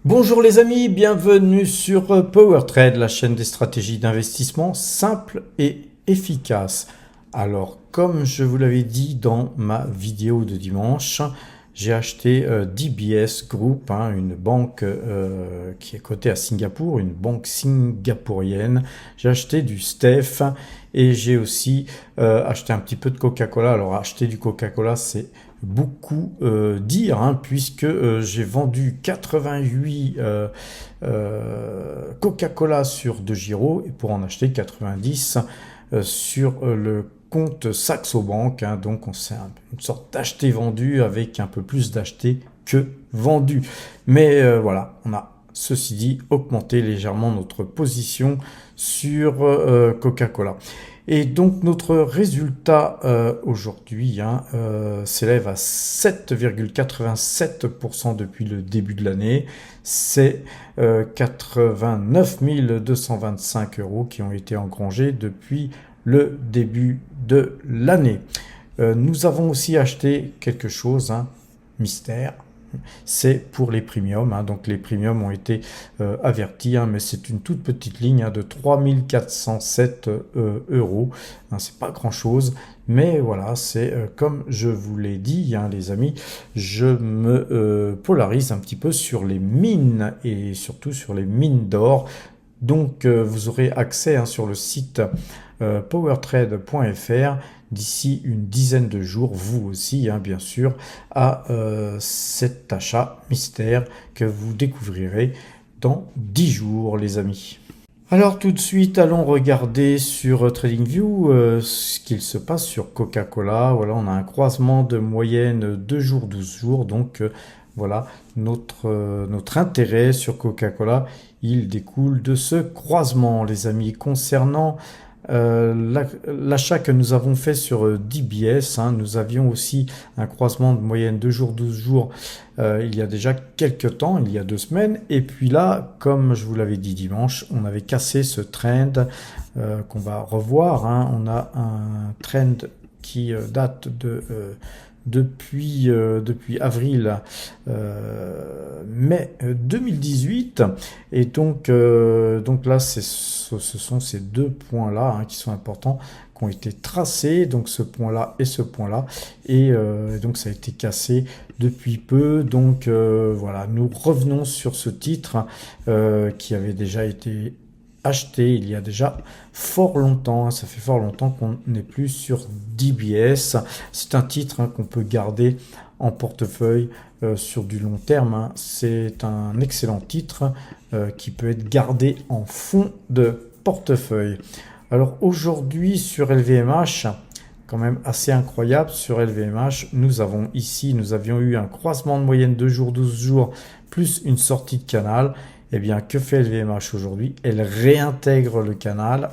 Bonjour les amis, bienvenue sur PowerTrade, la chaîne des stratégies d'investissement simples et efficaces. Alors, comme je vous l'avais dit dans ma vidéo de dimanche, j'ai acheté DBS Group, une banque qui est cotée à Singapour, une banque singapourienne. J'ai acheté du STEF et j'ai aussi acheté un petit peu de Coca-Cola. Alors, acheter du Coca-Cola, c'est beaucoup dire, puisque j'ai vendu 88 Coca-Cola sur DEGIRO et pour en acheter 90 sur le compte Saxo Bank. Donc c'est une sorte d'acheté-vendu avec un peu plus d'acheté que vendu. Mais voilà, on a ceci dit augmenté légèrement notre position sur Coca-Cola. Et donc notre résultat aujourd'hui s'élève à 7,87% depuis le début de l'année. C'est 89 225 euros qui ont été engrangés depuis le début de l'année. Nous avons aussi acheté quelque chose, mystère. C'est pour les premiums, donc les premiums ont été avertis, mais c'est une toute petite ligne de 3407 euros. C'est pas grand chose, mais voilà, c'est comme je vous l'ai dit, les amis, je me polarise un petit peu sur les mines et surtout sur les mines d'or. Donc vous aurez accès sur le site powertrade.fr d'ici une dizaine de jours, vous aussi bien sûr, à cet achat mystère que vous découvrirez dans 10 jours les amis. Alors tout de suite, allons regarder sur TradingView ce qu'il se passe sur Coca-Cola. Voilà, on a un croisement de moyenne 2 jours, 12 jours. Donc voilà, notre intérêt sur Coca-Cola, il découle de ce croisement, les amis. Concernant l'achat que nous avons fait sur DBS, nous avions aussi un croisement de moyenne 2 jours, 12 jours il y a déjà quelques temps, il y a 2 semaines. Et puis là, comme je vous l'avais dit dimanche, on avait cassé ce trend qu'on va revoir. On a un trend qui date depuis avril mai 2018 et donc là ce sont ces deux points là qui sont importants, qui ont été tracés, donc ce point là et ce point là, et donc ça a été cassé depuis peu. Donc voilà, nous revenons sur ce titre qui avait déjà été acheté il y a déjà fort longtemps. Ça fait fort longtemps qu'on n'est plus sur DBS. C'est un titre qu'on peut garder en portefeuille sur du long terme. C'est un excellent titre qui peut être gardé en fond de portefeuille. Alors aujourd'hui sur LVMH, quand même assez incroyable, sur LVMH, nous avions eu un croisement de moyenne 2 jours, 12 jours, plus une sortie de canal. Eh bien, que fait LVMH aujourd'hui? Elle réintègre le canal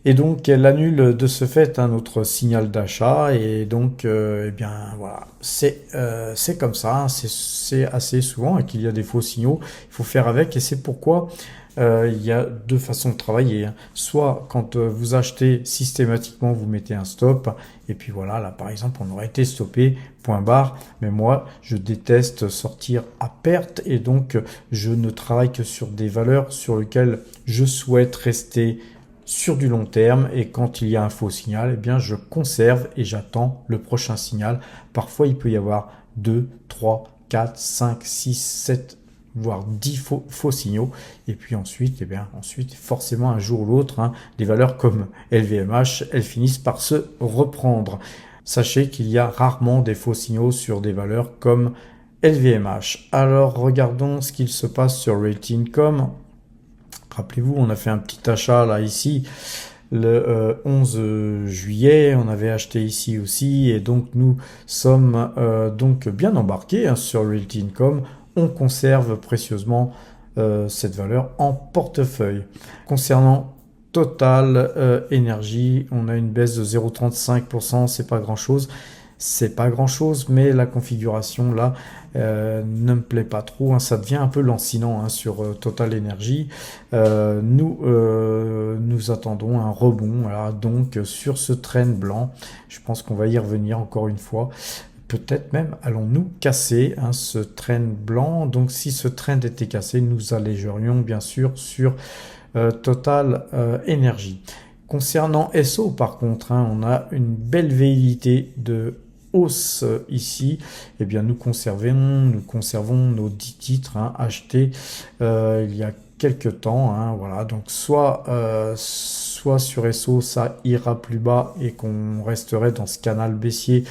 et donc elle annule de ce fait notre signal d'achat. Et donc, eh bien, voilà, c'est comme ça. C'est assez souvent qu'il y a des faux signaux. Il faut faire avec, et c'est pourquoi il y a deux façons de travailler. Soit quand vous achetez systématiquement, vous mettez un stop, et puis voilà, là par exemple on aurait été stoppé, point barre. Mais moi je déteste sortir à perte, et donc je ne travaille que sur des valeurs sur lesquelles je souhaite rester sur du long terme. Et quand il y a un faux signal, eh bien je conserve et j'attends le prochain signal. Parfois il peut y avoir 2, 3, 4, 5, 6, 7 voire 10 faux signaux, et puis ensuite forcément un jour ou l'autre, des valeurs comme LVMH, elles finissent par se reprendre. Sachez qu'il y a rarement des faux signaux sur des valeurs comme LVMH. Alors regardons ce qu'il se passe sur Realty Income. Rappelez-vous, on a fait un petit achat là ici le 11 juillet, on avait acheté ici aussi, et donc nous sommes donc bien embarqués sur Realty Income. On conserve précieusement cette valeur en portefeuille. Concernant Total Energy, on a une baisse de 0,35%, c'est pas grand-chose. C'est pas grand-chose, mais la configuration là ne me plaît pas trop. Ça devient un peu lancinant sur Total Energy. Nous attendons un rebond. Voilà, donc sur ce trend blanc, je pense qu'on va y revenir encore une fois. peut-être même allons-nous casser ce trend blanc. Donc si ce trend était cassé, nous allégerions bien sûr sur Total Energy. Concernant SO par contre, on a une belle velléité de hausse ici. Eh bien nous conservons nos 10 titres achetés il y a quelques temps. Voilà, donc soit sur SO ça ira plus bas et qu'on resterait dans ce canal baissier,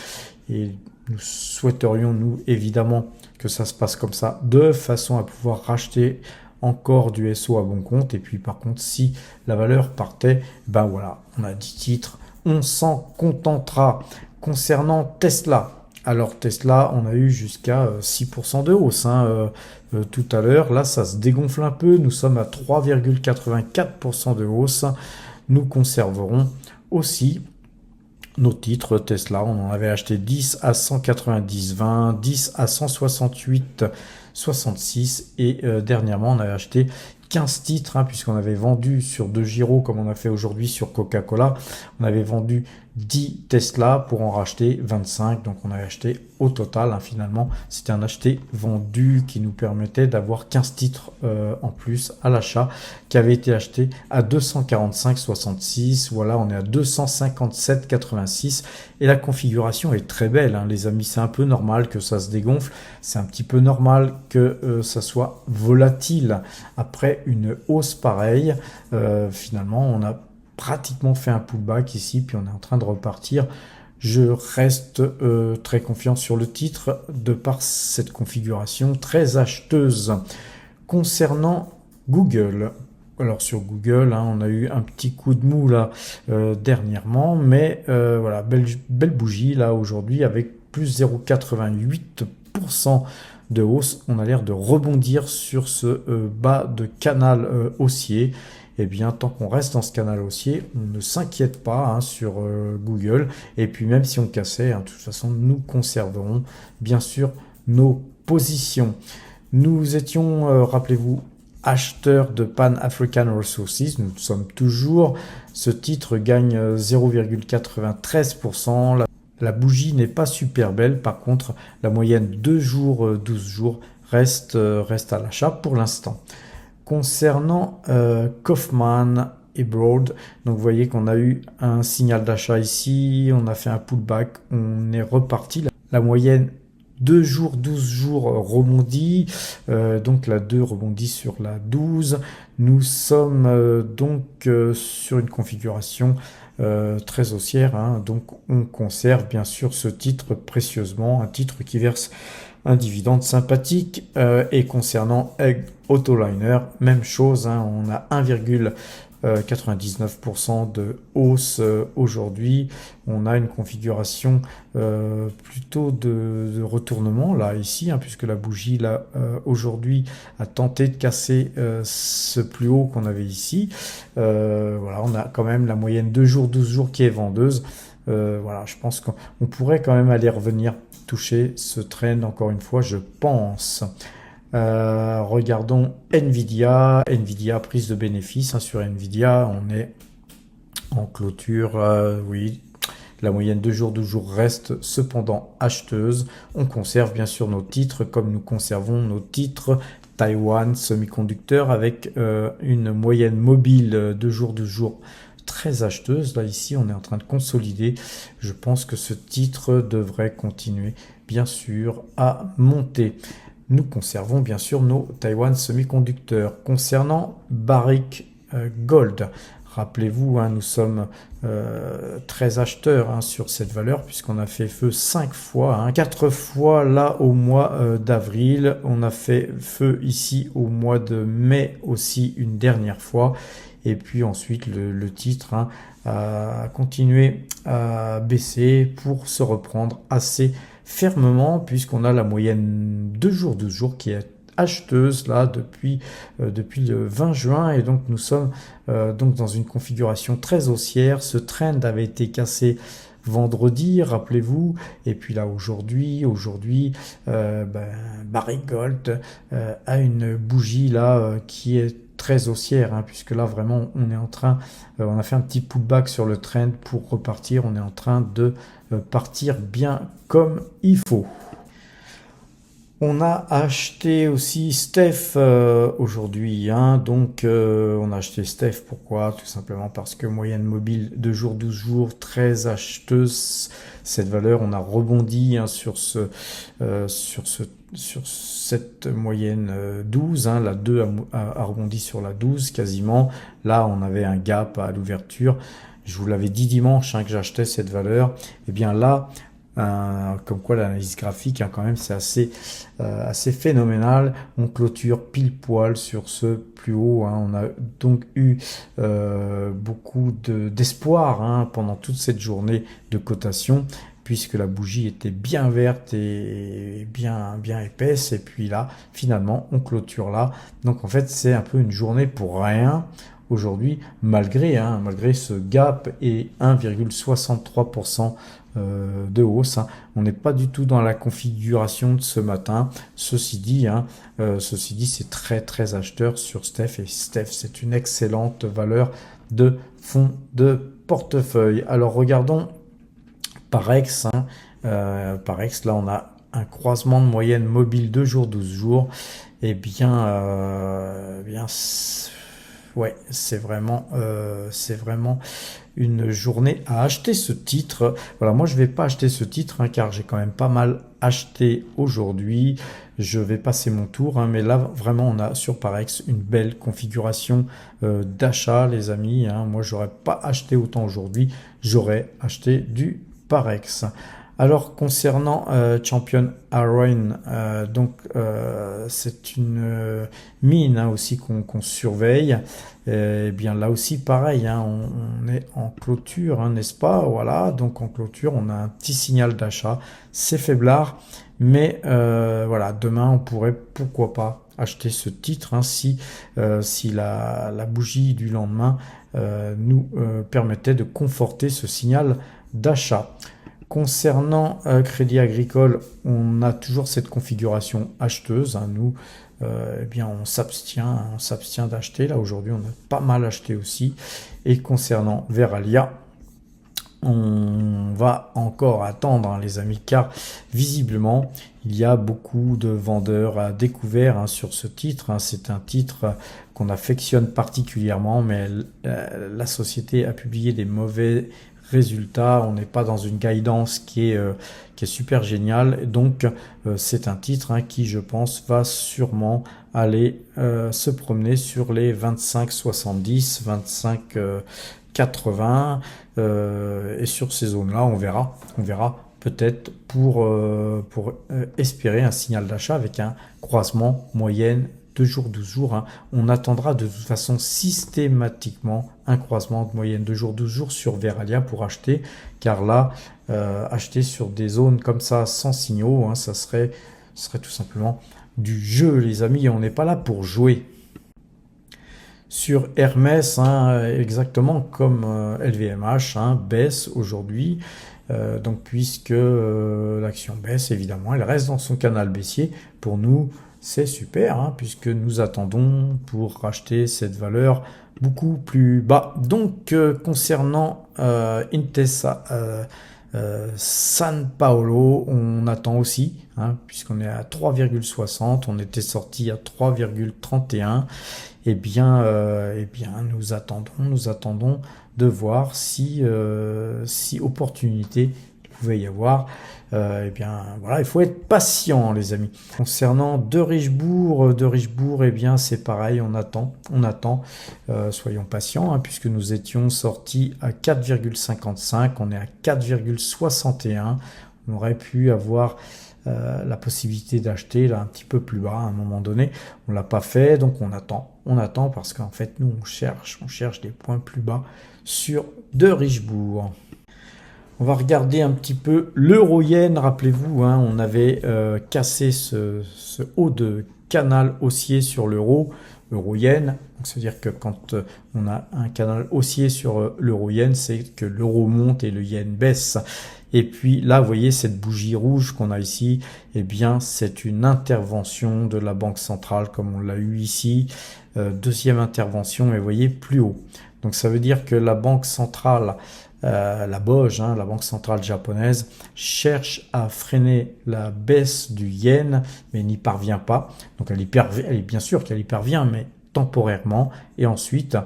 et nous souhaiterions nous évidemment que ça se passe comme ça, de façon à pouvoir racheter encore du SO à bon compte. Et puis par contre, si la valeur partait, ben voilà, on a 10 titres, on s'en contentera. Concernant Tesla, alors Tesla, on a eu jusqu'à 6% de hausse tout à l'heure. Là, ça se dégonfle un peu, nous sommes à 3,84% de hausse. Nous conserverons aussi nos titres Tesla. On en avait acheté 10 à 190,20, 10 à 168,66 et dernièrement on avait acheté 15 titres puisqu'on avait vendu sur 2 gyros comme on a fait aujourd'hui sur Coca-Cola. On avait vendu 10 Tesla pour en racheter 25. Donc on avait acheté au total finalement. C'était un acheté vendu qui nous permettait d'avoir 15 titres en plus à l'achat qui avait été acheté à 245,66. Voilà, on est à 257,86 et la configuration est très belle les amis. C'est un peu normal que ça se dégonfle. C'est un petit peu normal que ça soit volatile après une hausse pareille. Finalement, on a pratiquement fait un pullback ici, puis on est en train de repartir. Je reste très confiant sur le titre de par cette configuration très acheteuse. Concernant Google, alors sur Google, on a eu un petit coup de mou là dernièrement, mais voilà, belle bougie là aujourd'hui avec plus 0,88% de hausse. On a l'air de rebondir sur ce bas de canal haussier. Eh bien, tant qu'on reste dans ce canal haussier, on ne s'inquiète pas sur Google. Et puis, même si on cassait, de toute façon, nous conserverons bien sûr nos positions. Nous étions, rappelez-vous, acheteurs de Pan African Resources. Nous sommes toujours. Ce titre gagne 0,93%. La bougie n'est pas super belle. Par contre, la moyenne 2 jours, 12 jours reste à l'achat pour l'instant. Concernant Kaufman et Broad, donc vous voyez qu'on a eu un signal d'achat ici, on a fait un pullback, on est reparti. La moyenne 2 jours, 12 jours rebondit, donc la 2 rebondit sur la 12. Nous sommes donc sur une configuration très haussière, donc on conserve bien sûr ce titre précieusement, un titre qui verse un dividende sympathique. Et concernant Egg Autoliner, même chose, on a 1,99% de hausse aujourd'hui. On a une configuration plutôt de retournement là ici, puisque la bougie là aujourd'hui a tenté de casser ce plus haut qu'on avait ici. Voilà, on a quand même la moyenne 2 jours, 12 jours qui est vendeuse. Voilà, je pense qu'on pourrait quand même aller revenir toucher ce trend encore une fois, je pense. Regardons Nvidia, prise de bénéfice sur Nvidia, on est en clôture, oui, la moyenne 2 jours, 12 jours reste cependant acheteuse. On conserve bien sûr nos titres comme nous conservons nos titres Taiwan Semiconductor avec une moyenne mobile 2 jours, 12 jours très acheteuse. Là ici on est en train de consolider. Je pense que ce titre devrait continuer bien sûr à monter. Nous conservons bien sûr nos Taiwan Semiconductor. Concernant Barrick Gold, rappelez-vous, nous sommes très acheteurs sur cette valeur puisqu'on a fait feu 5 fois, 4 fois là au mois d'avril. On a fait feu ici au mois de mai aussi une dernière fois. Et puis ensuite, le titre a continué à baisser pour se reprendre assez fermement puisqu'on a la moyenne 2 jours, 12 jours qui est acheteuse là depuis le 20 juin. Et donc nous sommes donc dans une configuration très haussière. Ce trend avait été cassé vendredi, rappelez-vous. Et puis là, aujourd'hui, Barrick Gold a une bougie là qui est très haussière, hein, puisque là vraiment on est en train, on a fait un petit pullback sur le trend pour repartir, on est en train de partir bien comme il faut. On a acheté aussi Steph aujourd'hui, hein, donc on a acheté Steph, pourquoi? Tout simplement parce que moyenne mobile 2 jours, 12 jours, très acheteuse, cette valeur, on a rebondi hein, sur cette moyenne 12, hein, la 2 a rebondi sur la 12 quasiment, là on avait un gap à l'ouverture, je vous l'avais dit dimanche hein, que j'achetais cette valeur, et bien là, comme quoi l'analyse graphique hein, quand même c'est assez phénoménal, on clôture pile poil sur ce plus haut, hein. On a donc eu beaucoup d'espoir hein, pendant toute cette journée de cotation puisque la bougie était bien verte et bien épaisse, et puis là finalement on clôture là, donc en fait c'est un peu une journée pour rien aujourd'hui, malgré ce gap et 1,63% de hausse, hein. On n'est pas du tout dans la configuration de ce matin. Ceci dit, c'est très acheteur sur Steph, et Steph c'est une excellente valeur de fonds de portefeuille. Alors regardons Parex, Parex, là on a un croisement de moyenne mobile 2 jours, 12 jours, et ouais, c'est vraiment une journée à acheter ce titre. Voilà, moi je vais pas acheter ce titre hein, car j'ai quand même pas mal acheté aujourd'hui. Je vais passer mon tour, hein, mais là vraiment on a sur Parex une belle configuration d'achat, les amis. Hein. Moi j'aurais pas acheté autant aujourd'hui, j'aurais acheté du Parex. Alors concernant Champion Iron, c'est une mine hein, aussi qu'on surveille. Et bien là aussi pareil, hein, on est en clôture, hein, n'est-ce pas? Voilà, donc en clôture on a un petit signal d'achat, c'est faiblard, mais voilà, demain on pourrait pourquoi pas acheter ce titre hein, si la bougie du lendemain nous permettait de conforter ce signal d'achat. Concernant Crédit Agricole, on a toujours cette configuration acheteuse. Hein, nous, on s'abstient d'acheter. Là aujourd'hui, on a pas mal acheté aussi. Et concernant Verallia, on va encore attendre, hein, les amis, car visiblement, il y a beaucoup de vendeurs à découvert hein, sur ce titre. Hein. C'est un titre qu'on affectionne particulièrement, mais la société a publié des mauvais résultats, on n'est pas dans une guidance qui est super géniale, donc c'est un titre hein, qui je pense va sûrement aller se promener sur les 25,70, 25,80 et sur ces zones là on verra peut-être pour espérer un signal d'achat avec un croisement moyenne 2 jours, 12 jours. Hein. On attendra de toute façon systématiquement un croisement de moyenne 2 jours, 12 jours sur Verallia pour acheter, car là, acheter sur des zones comme ça sans signaux, hein, ça serait tout simplement du jeu, les amis, on n'est pas là pour jouer. Sur Hermès, hein, exactement comme LVMH, hein, baisse aujourd'hui. Donc puisque l'action baisse, évidemment, elle reste dans son canal baissier. Pour nous, c'est super, hein, puisque nous attendons pour racheter cette valeur beaucoup plus bas. Donc, concernant Intesa San Paolo, on attend aussi, hein, puisqu'on est à 3,60, on était sorti à 3,31. Eh bien, nous attendons de voir si opportunité il pouvait y avoir. Voilà, il faut être patient, les amis. Concernant De Richebourg, eh bien, c'est pareil, on attend. Soyons patients, hein, puisque nous étions sortis à 4,55, on est à 4,61. On aurait pu avoir la possibilité d'acheter là un petit peu plus bas à un moment donné. On l'a pas fait, donc on attend parce qu'en fait, nous, on cherche des points plus bas sur De Richebourg. On va regarder un petit peu l'euro-yen. Rappelez-vous, hein, on avait cassé ce haut de canal haussier sur l'euro. euro-yen. C'est-à-dire que quand on a un canal haussier sur l'euro-yen, c'est que l'euro monte et le yen baisse. Et puis là, vous voyez cette bougie rouge qu'on a ici, eh bien c'est une intervention de la Banque centrale comme on l'a eu ici. Deuxième intervention, et vous voyez plus haut. Donc ça veut dire que la Banque centrale, la BOJ, la Banque centrale japonaise, cherche à freiner la baisse du yen, mais n'y parvient pas. Donc elle est bien sûr qu'elle y parvient, mais temporairement. Et ensuite,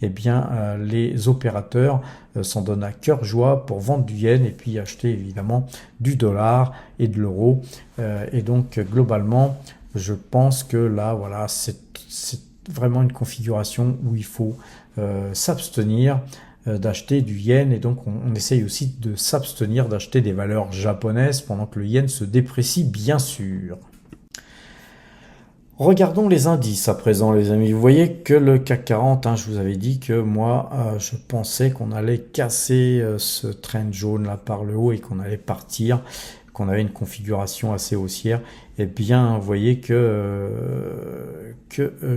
eh bien, les opérateurs s'en donnent à cœur joie pour vendre du yen et puis acheter évidemment du dollar et de l'euro. Et donc globalement, je pense que là, voilà, c'est vraiment une configuration où il faut s'abstenir d'acheter du yen, et donc on essaye aussi de s'abstenir d'acheter des valeurs japonaises pendant que le yen se déprécie, bien sûr. Regardons les indices à présent, les amis. Vous voyez que le CAC 40, je vous avais dit que moi, je pensais qu'on allait casser ce trend jaune là par le haut et qu'on allait partir, qu'on avait une configuration assez haussière. Eh bien, vous voyez que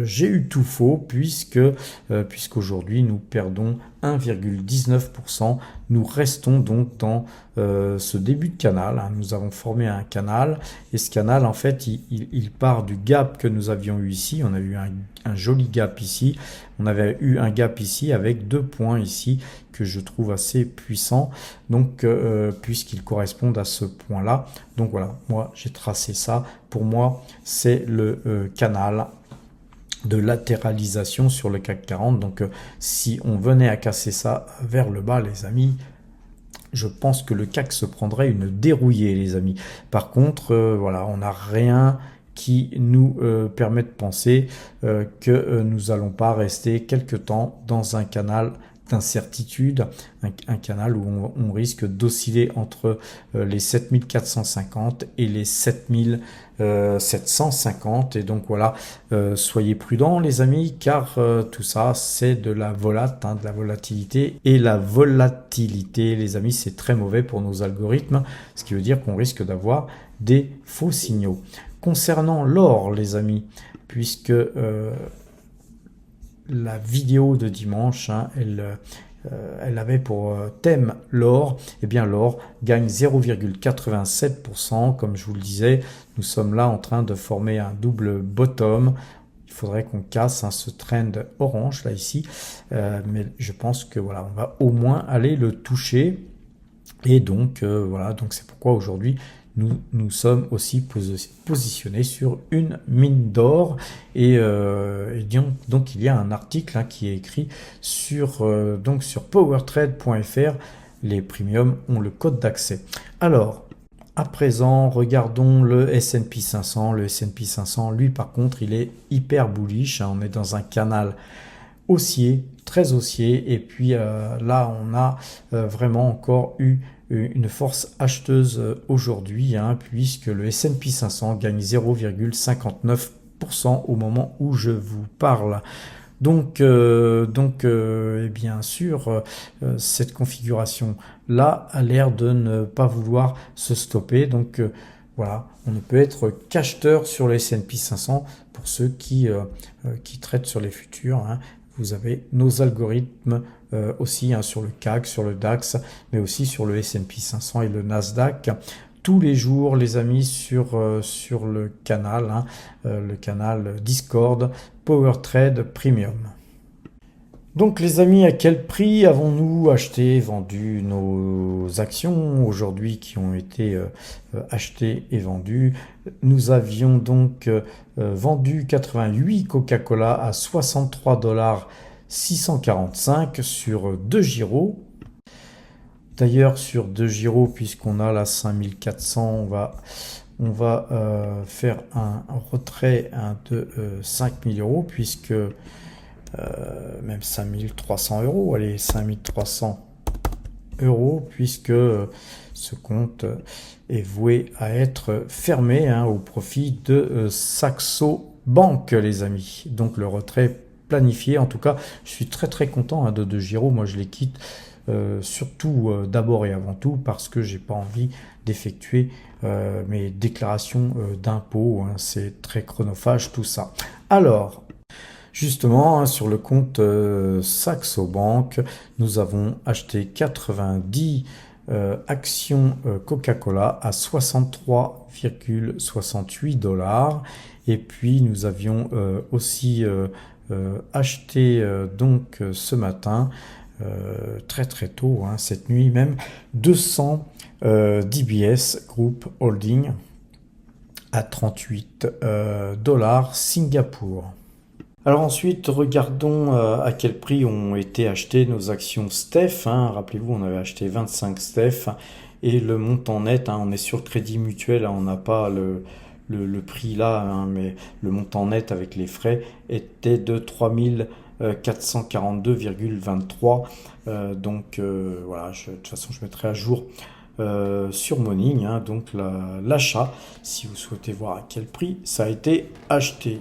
j'ai eu tout faux puisqu'aujourd'hui nous perdons 1,19%. Nous restons donc dans ce début de canal. Nous avons formé un canal et ce canal, en fait, il part du gap que nous avions eu ici. On a eu un joli gap ici. On avait eu un gap ici avec 2 points ici que je trouve assez puissants, donc puisqu'ils correspondent à ce point-là. Donc voilà, moi j'ai tracé ça. Pour moi, c'est le canal de latéralisation sur le CAC 40. Donc si on venait à casser ça vers le bas, les amis, je pense que le CAC se prendrait une dérouillée, les amis. Par contre, voilà, on n'a rien qui nous permet de penser que nous n'allons pas rester quelque temps dans un canal d'incertitude, un canal où on risque d'osciller entre les 7450 et les 7750. Et donc voilà, soyez prudents les amis, car tout ça c'est de la de la volatilité. Et la volatilité, les amis, c'est très mauvais pour nos algorithmes, ce qui veut dire qu'on risque d'avoir des faux signaux. Concernant l'or, les amis, puisque la vidéo de dimanche, elle avait pour thème l'or, et bien l'or gagne 0,87%. Comme je vous le disais, nous sommes là en train de former un double bottom. Il faudrait qu'on casse ce trend orange là ici, mais je pense que voilà, on va au moins aller le toucher. Et donc voilà, donc c'est pourquoi aujourd'hui nous sommes aussi positionnés sur une mine d'or. Et donc il y a un article qui est écrit sur powertrade.fr. Les premiums ont le code d'accès. Alors, à présent, regardons le S&P 500. Le S&P 500, lui, par contre, il est hyper bullish. On est dans un canal haussier, très haussier. Et puis là, on a vraiment encore eu une force acheteuse aujourd'hui, puisque le S&P 500 gagne 0,59% au moment où je vous parle. Donc et bien sûr, cette configuration-là a l'air de ne pas vouloir se stopper. Donc voilà, on ne peut être qu'acheteur sur le S&P 500 pour ceux qui traitent sur les futurs. Vous avez nos algorithmes aussi sur le CAC, sur le DAX, mais aussi sur le S&P 500 et le Nasdaq. Tous les jours, les amis, sur le canal Discord PowerTrade Premium. Donc les amis, à quel prix avons-nous acheté, vendu nos actions aujourd'hui qui ont été achetées et vendues? Nous avions donc vendu 88 Coca-Cola à 63,645 sur 2 gyros. D'ailleurs, sur 2 gyros, puisqu'on a la 5400, on va faire un retrait de 5000 euros, puisque même 5300 euros, allez, 5300 euros, puisque ce compte est voué à être fermé au profit de Saxo Bank, les amis. Donc le retrait planifié. En tout cas, je suis très très content de 2 gyros. Moi, je les quitte surtout d'abord et avant tout parce que j'ai pas envie d'effectuer mes déclarations d'impôts. C'est très chronophage tout ça. Alors, Justement, hein, sur le compte Saxo Bank, nous avons acheté 90 actions Coca-Cola à 63,68 $. Et puis nous avions aussi acheté donc ce matin, très très tôt, hein, cette nuit même, 200 DBS Group Holding à 38 $ Singapour. Alors ensuite, regardons à quel prix ont été achetées nos actions Steph, hein. Rappelez-vous, on avait acheté 25 Steph et le montant net, hein, on est sur le Crédit Mutuel, hein, on n'a pas le prix là, hein, mais le montant net avec les frais était de 3442,23 €. Donc voilà, de toute façon je mettrai à jour sur Morning, hein, donc l'achat, si vous souhaitez voir à quel prix ça a été acheté.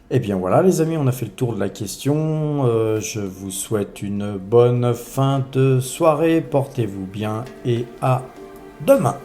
Et bien voilà les amis, on a fait le tour de la question. Je vous souhaite une bonne fin de soirée, portez-vous bien et à demain.